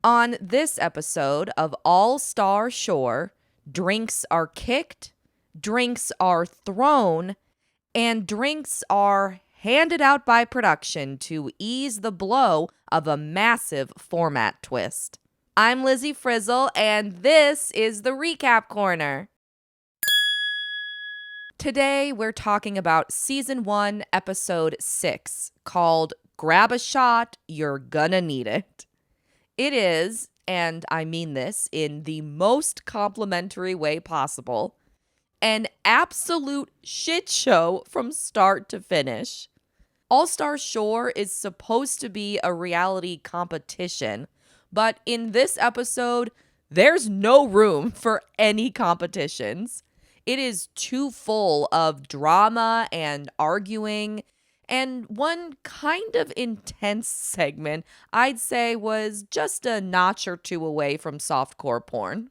On this episode of All Star Shore, drinks are kicked, drinks are thrown, and drinks are handed out by production to ease the blow of a massive format twist. I'm Lizzie Frizzle, and this is the Recap Corner. Today, we're talking about Season 1, Episode 6, called Grab a Shot, You're Gonna Need It. It is, and I mean this in the most complimentary way possible, an absolute shit show from start to finish. All Star Shore is supposed to be a reality competition, but in this episode, there's no room for any competitions. It is too full of drama and arguing, and one kind of intense segment I'd say was just a notch or two away from softcore porn.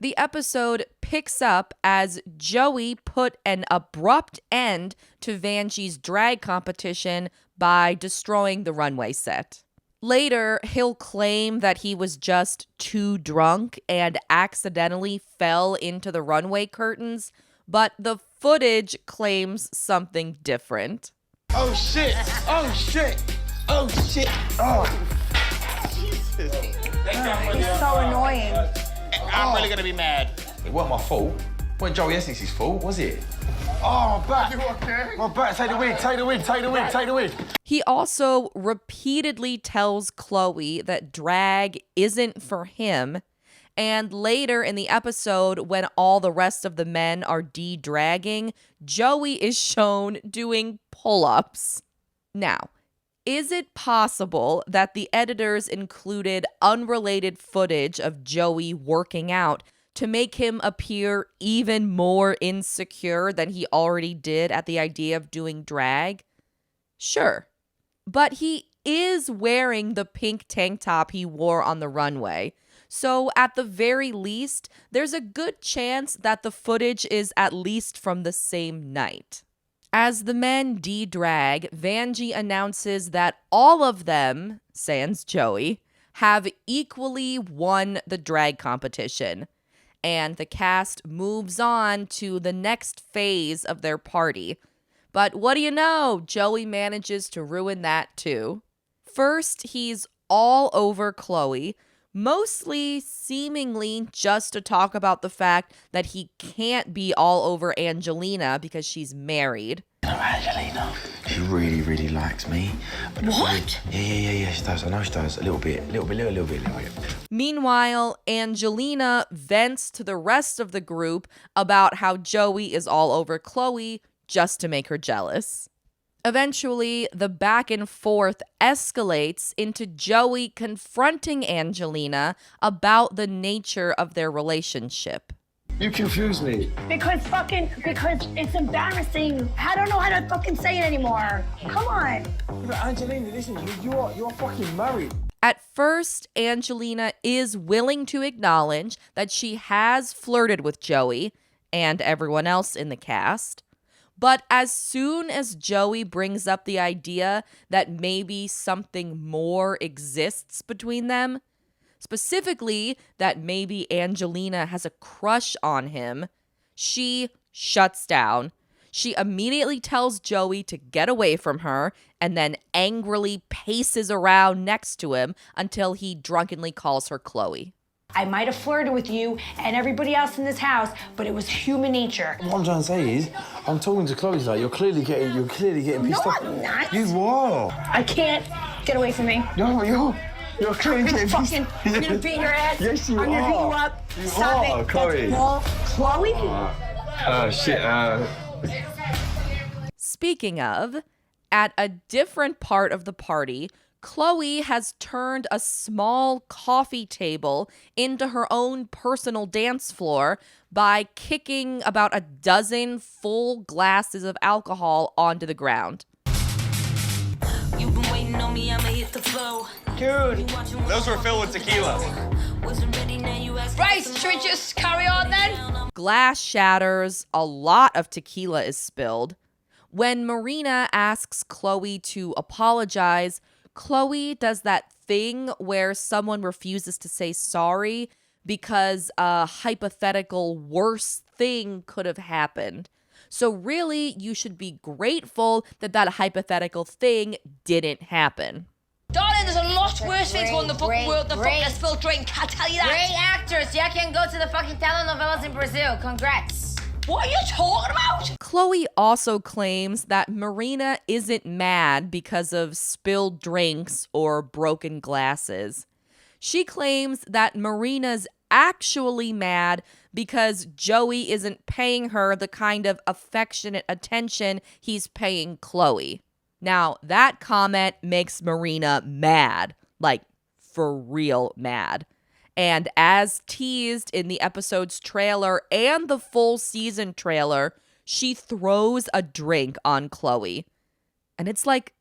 The episode picks up as Joey put an abrupt end to Vanjie's drag competition by destroying the runway set. Later, he'll claim that he was just too drunk and accidentally fell into the runway curtains, but the footage claims something different. Oh shit! Oh shit! Oh shit! Oh! Jesus! It's so annoying. I'm really gonna be mad. It wasn't my fault. It wasn't Joey Essex's fault, was it? Oh, my back! You okay? My back! Take the wig! Take the wig! Take the wig! Take the wig! He also repeatedly tells Chloe that drag isn't for him. And later in the episode, when all the rest of the men are de-dragging, Joey is shown doing pull-ups. Now, is it possible that the editors included unrelated footage of Joey working out to make him appear even more insecure than he already did at the idea of doing drag? Sure. But he is wearing the pink tank top he wore on the runway. So at the very least, there's a good chance that the footage is at least from the same night. As the men de-drag, Vanjie announces that all of them, sans Joey, have equally won the drag competition. And the cast moves on to the next phase of their party. But what do you know? Joey manages to ruin that too. First, he's all over Chloe, mostly seemingly just to talk about the fact that he can't be all over Angelina because she's married. You know, Angelina, she really, really likes me. But What? Yeah, she does. I know she does. A little bit. Meanwhile, Angelina vents to the rest of the group about how Joey is all over Chloe just to make her jealous. Eventually, the back and forth escalates into Joey confronting Angelina about the nature of their relationship. You confuse me. Because it's embarrassing. I don't know how to fucking say it anymore. Come on. But Angelina, listen, you're fucking married. At first, Angelina is willing to acknowledge that she has flirted with Joey and everyone else in the cast. But as soon as Joey brings up the idea that maybe something more exists between them, specifically that maybe Angelina has a crush on him, she shuts down. She immediately tells Joey to get away from her and then angrily paces around next to him until he drunkenly calls her Chloe. I might have flirted with you and everybody else in this house, but it was human nature. What I'm trying to say is, I'm talking to Chloe like you're clearly getting pissed off. No, I'm not. You are. I can't. Get away from me. You're clearly I'm getting gonna pissed. I'm gonna beat your ass. Yes, you I'm gonna beat you are. up. You Stop are, it. Chloe. That's Chloe? Shit. Speaking of, at a different part of the party, Chloe has turned a small coffee table into her own personal dance floor by kicking about a dozen full glasses of alcohol onto the ground. You've been waiting on me, I'ma hit the flow. Dude, those were filled with tequila. Right, should we just carry on then? Glass shatters, a lot of tequila is spilled. When Marina asks Chloe to apologize, Chloe does that thing where someone refuses to say sorry because a hypothetical worse thing could have happened. So really, you should be grateful that that hypothetical thing didn't happen. Darling, there's a lot worse things going on in the fucking world than fucking a spilled drink. I tell you that. Great actors. Yeah, can go to the fucking telenovelas in Brazil. Congrats. What are you talking about? Chloe also claims that Marina isn't mad because of spilled drinks or broken glasses. She claims that Marina's actually mad because Joey isn't paying her the kind of affectionate attention he's paying Chloe. Now, that comment makes Marina mad, like for real mad. And as teased in the episode's trailer and the full season trailer, she throws a drink on Chloe. And it's like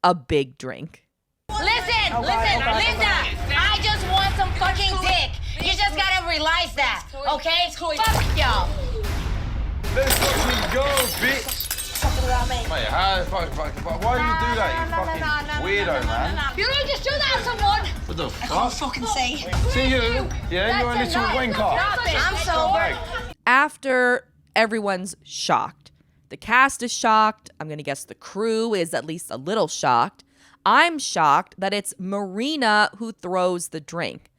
a big drink. Listen, Linda. I just want some fucking dick. You just gotta realize that, okay? Fuck y'all. Let's fucking go, bitch. Mate, how why do you do that, you fucking weirdo, man? You don't just do that to someone. What the I can't fuck? fucking say. See you? Yeah, you're a little wanker. I'm sober. After everyone's shocked, the cast is shocked. I'm going to guess the crew is at least a little shocked. I'm shocked that it's Marina who throws the drink.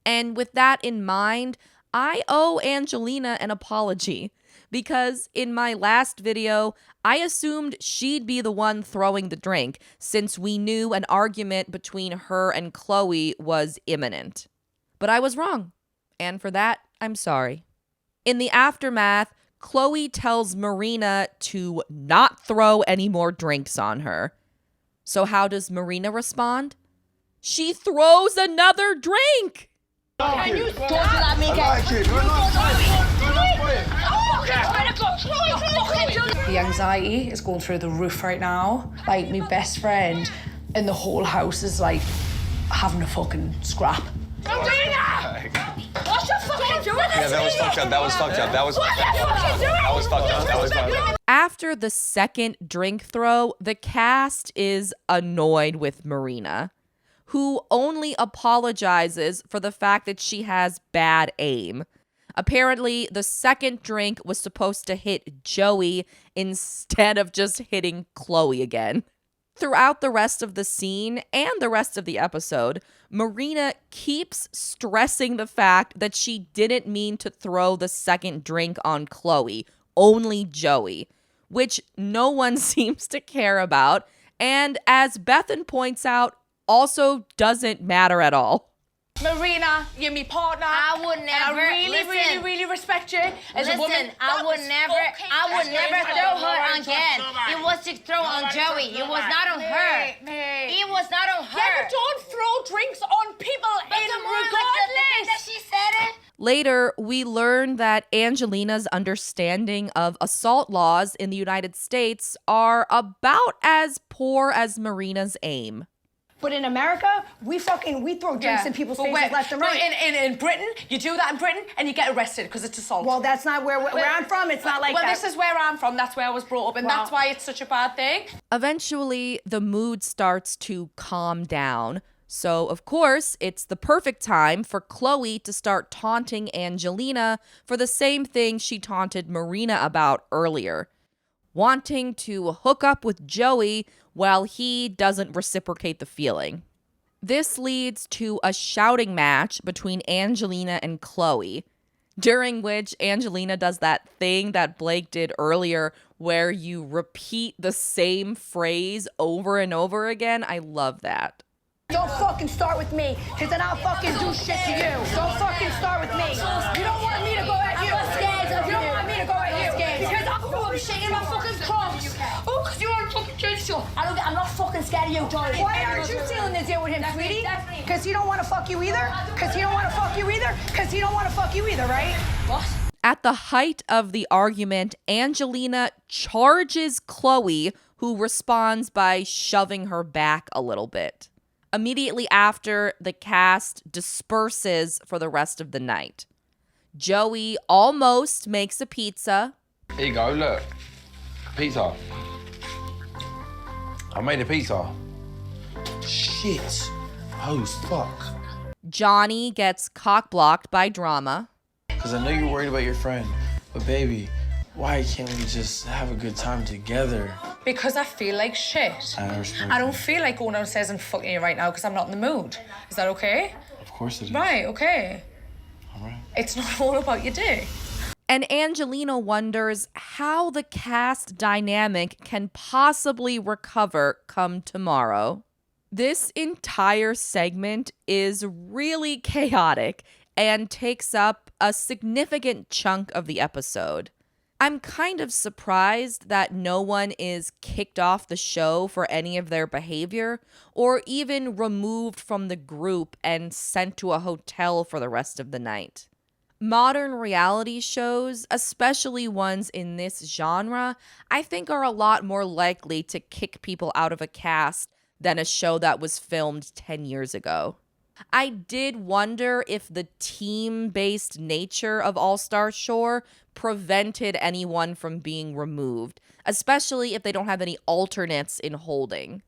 And with that in mind, I owe Angelina an apology. Because in my last video, I assumed she'd be the one throwing the drink since we knew an argument between her and Chloe was imminent. But I was wrong, and for that, I'm sorry. In the aftermath, Chloe tells Marina to not throw any more drinks on her. So how does Marina respond? She throws another drink! Can you stop that, me? I like it. You're a nice boy. The anxiety is going through the roof right now. Like, my best friend and the whole house is like having a fucking scrap. What's your fucking doing? Yeah, that was fucked up. That was fucked up. That was fucked up. That was fucked up. That was fucked up. After the second drink throw, the cast is annoyed with Marina, who only apologizes for the fact that she has bad aim. Apparently, the second drink was supposed to hit Joey instead of just hitting Chloe again. Throughout the rest of the scene and the rest of the episode, Marina keeps stressing the fact that she didn't mean to throw the second drink on Chloe, only Joey, which no one seems to care about, and as Bethan points out, also doesn't matter at all. Marina, you're my partner. I would never. And I really respect you as a woman. I would never throw her on Ken. It was to throw on Joey. It was not on her. It was not on her. Yeah, but don't throw drinks on people regardless. She said it. Later, we learn that Angelina's understanding of assault laws in the United States are about as poor as Marina's aim. But in America, we throw drinks in people's faces left and right. In Britain, you do that in Britain and you get arrested because it's assault. Well, that's not where I'm from. It's not like that. Well, this is where I'm from. That's where I was brought up, and that's why it's such a bad thing. Eventually, the mood starts to calm down. So, of course, it's the perfect time for Chloe to start taunting Angelina for the same thing she taunted Marina about earlier. Wanting to hook up with Joey while he doesn't reciprocate the feeling. This leads to a shouting match between Angelina and Chloe, during which Angelina does that thing that Blake did earlier where you repeat the same phrase over and over again. I love that. Don't fucking start with me, because then I'll fucking do shit to you. Don't fucking start with me. You don't want me to go at you. I'm scared of you. You don't want me to go at you. Because I'm shaking my fucking crocs. Oh, because you're on fucking judicial. I'm not fucking scared of you, Joey. Why aren't you sealing the deal with him, sweetie? Because he don't want to fuck you either? Because he don't want to fuck you either? Because he don't want to fuck you either, right? What? At the height of the argument, Angelina charges Chloe, who responds by shoving her back a little bit. Immediately after, the cast disperses for the rest of the night. Joey almost makes a pizza. Here you go, look. Pizza. I made a pizza. Shit. Oh, fuck. Johnny gets cock-blocked by drama. Because I know you're worried about your friend, but baby, why can't we just have a good time together? Because I feel like shit. I don't feel like going downstairs and fucking you right now because I'm not in the mood. Is that okay? Of course it is. Right, okay. All right. It's not all about your dick. And Angelina wonders how the cast dynamic can possibly recover come tomorrow. This entire segment is really chaotic and takes up a significant chunk of the episode. I'm kind of surprised that no one is kicked off the show for any of their behavior or even removed from the group and sent to a hotel for the rest of the night. Modern reality shows, especially ones in this genre, I think are a lot more likely to kick people out of a cast than a show that was filmed 10 years ago. I did wonder if the team-based nature of All-Star Shore prevented anyone from being removed, especially if they don't have any alternates in holding.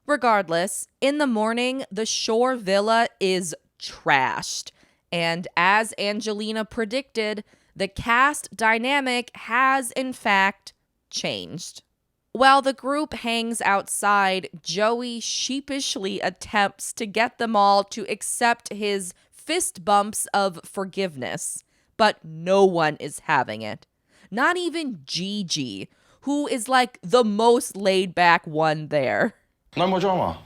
Regardless, in the morning, the Shore Villa is trashed. And as Angelina predicted, the cast dynamic has, in fact, changed. While the group hangs outside, Joey sheepishly attempts to get them all to accept his fist bumps of forgiveness, but no one is having it. Not even Gigi, who is like the most laid-back one there. No more drama.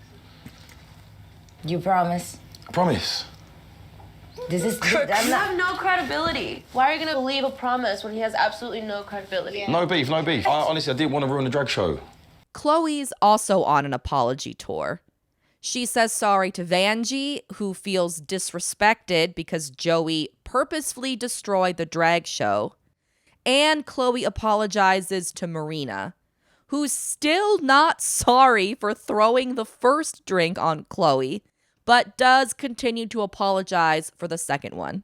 You promise? I promise. This is. You have no credibility. Why are you gonna believe a promise when he has absolutely no credibility? Yeah. No beef, no beef. Honestly, I didn't want to ruin the drag show. Chloe's also on an apology tour. She says sorry to Vanjie, who feels disrespected because Joey purposefully destroyed the drag show. And Chloe apologizes to Marina, who's still not sorry for throwing the first drink on Chloe, but does continue to apologize for the second one.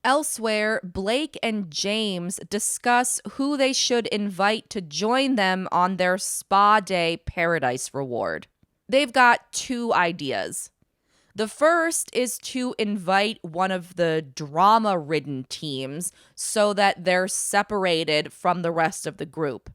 Elsewhere, Blake and James discuss who they should invite to join them on their spa day paradise reward. They've got two ideas. The first is to invite one of the drama-ridden teams so that they're separated from the rest of the group.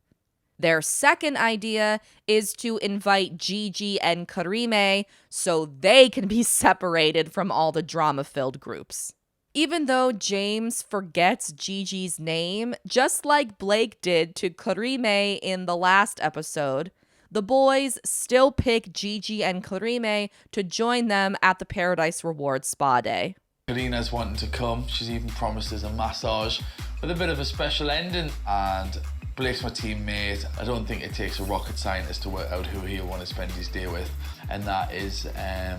Their second idea is to invite Gigi and Karime so they can be separated from all the drama-filled groups. Even though James forgets Gigi's name, just like Blake did to Karime in the last episode, the boys still pick Gigi and Karime to join them at the Paradise Rewards Spa Day. Karina's wanting to come. She's even promised us a massage with a bit of a special ending. And Blake's my teammate. I don't think it takes a rocket scientist to work out who he'll want to spend his day with. And that is, oh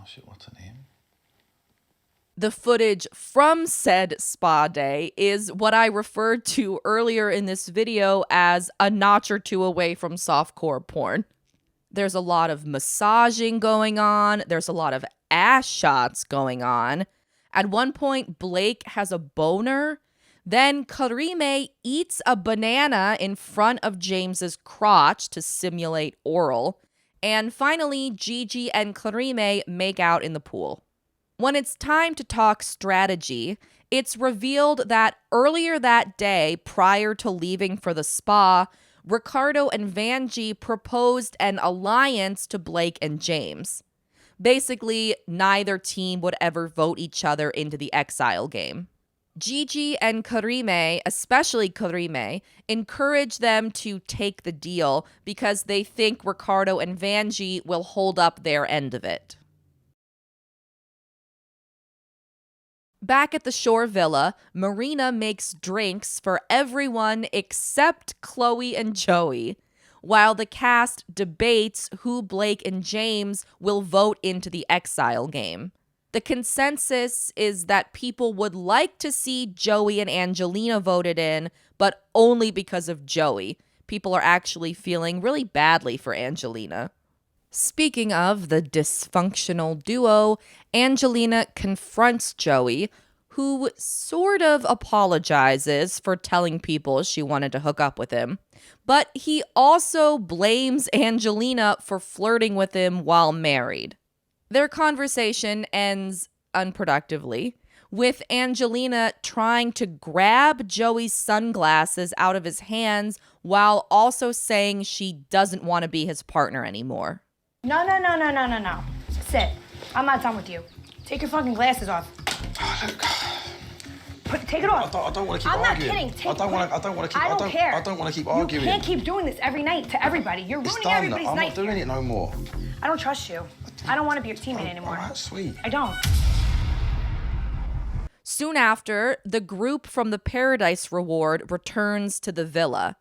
shit, what's her name? The footage from said spa day is what I referred to earlier in this video as a notch or two away from softcore porn. There's a lot of massaging going on. There's a lot of ass shots going on. At one point, Blake has a boner. Then Karime eats a banana in front of James's crotch to simulate oral. And finally, Gigi and Karime make out in the pool. When it's time to talk strategy, it's revealed that earlier that day, prior to leaving for the spa, Ricardo and Vanjie proposed an alliance to Blake and James. Basically, neither team would ever vote each other into the Exile game. Gigi and Karime, especially Karime, encourage them to take the deal because they think Ricardo and Vanjie will hold up their end of it. Back at the Shore Villa, Marina makes drinks for everyone except Chloe and Joey, while the cast debates who Blake and James will vote into the Exile game. The consensus is that people would like to see Joey and Angelina voted in, but only because of Joey. People are actually feeling really badly for Angelina. Speaking of the dysfunctional duo, Angelina confronts Joey, who sort of apologizes for telling people she wanted to hook up with him. But he also blames Angelina for flirting with him while married. Their conversation ends unproductively, with Angelina trying to grab Joey's sunglasses out of his hands while also saying she doesn't want to be his partner anymore. No. Sit. I'm not done with you. Take your fucking glasses off. Take it off. I don't want to keep I'm arguing. not kidding. I don't want to keep. I don't care. I don't want to keep arguing. You can't keep doing this every night to everybody. You're It's ruining done. everybody's I'm night. not doing it no more. I don't trust you. I don't want to be your teammate anymore. All right, sweet. I don't. Soon after, the group from the Paradise Reward returns to the villa.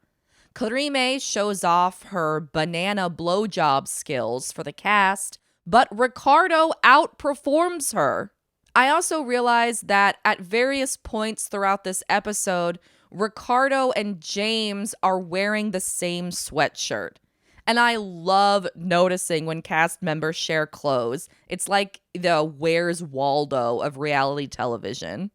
Karime shows off her banana blowjob skills for the cast, but Ricardo outperforms her. I also realized that at various points throughout this episode, Ricardo and James are wearing the same sweatshirt. And I love noticing when cast members share clothes. It's like the Where's Waldo of reality television.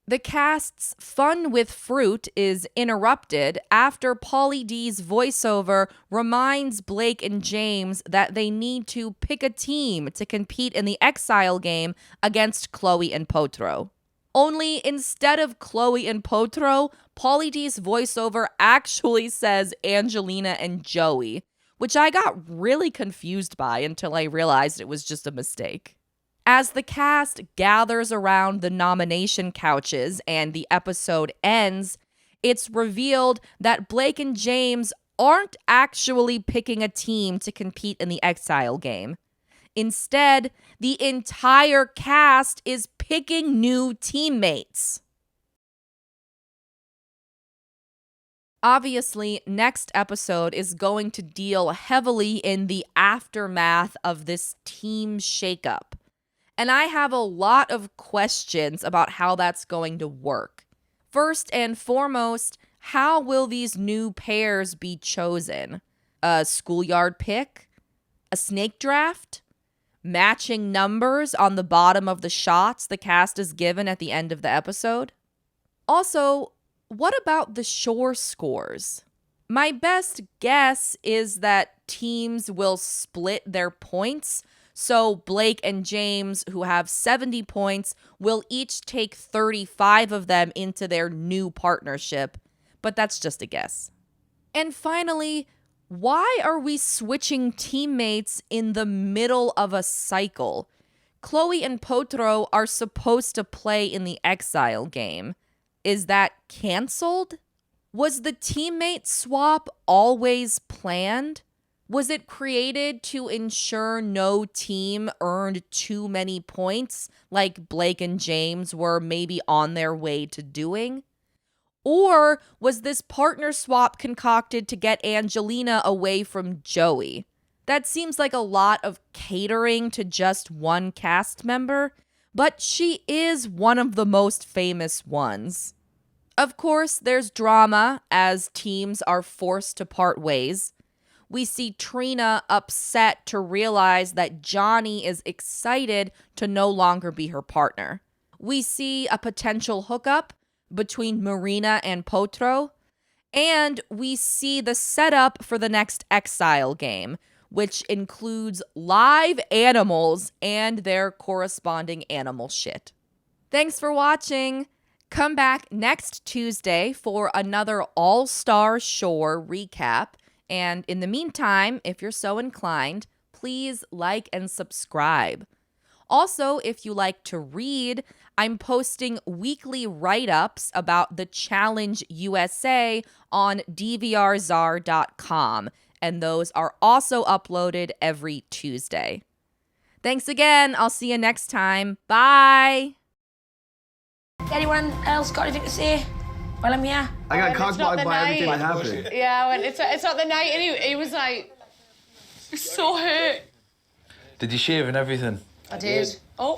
The cast's fun with fruit is interrupted after Pauly D's voiceover reminds Blake and James that they need to pick a team to compete in the Exile game against Chloe and Potro. Only instead of Chloe and Potro, Pauly D's voiceover actually says Angelina and Joey, which I got really confused by until I realized it was just a mistake. As the cast gathers around the nomination couches and the episode ends, it's revealed that Blake and James aren't actually picking a team to compete in the Exile game. Instead, the entire cast is picking new teammates. Obviously, next episode is going to deal heavily in the aftermath of this team shakeup. And I have a lot of questions about how that's going to work. First and foremost, how will these new pairs be chosen? A schoolyard pick? A snake draft? Matching numbers on the bottom of the shots the cast is given at the end of the episode? Also, what about the shore scores? My best guess is that teams will split their points. So Blake and James, who have 70 points, will each take 35 of them into their new partnership. But that's just a guess. And finally, why are we switching teammates in the middle of a cycle? Chloe and Potro are supposed to play in the Exile game. Is that canceled? Was the teammate swap always planned? Was it created to ensure no team earned too many points, like Blake and James were maybe on their way to doing? Or was this partner swap concocted to get Angelina away from Joey? That seems like a lot of catering to just one cast member, but she is one of the most famous ones. Of course, there's drama as teams are forced to part ways. We see Trina upset to realize that Johnny is excited to no longer be her partner. We see a potential hookup between Marina and Potro, and we see the setup for the next Exile game, which includes live animals and their corresponding animal shit. Thanks for watching. Come back next Tuesday for another All-Star Shore recap. And in the meantime, if you're so inclined, please like and subscribe. Also, if you like to read, I'm posting weekly write-ups about the Challenge USA on dvrzar.com, and those are also uploaded every Tuesday. Thanks again. I'll see you next time. Bye. Anyone else got anything to say? Well, I'm here. I got cockblocked by everything that happened. Yeah, when it's not the night, and he was like, so hurt. Did you shave and everything? I did. Oh.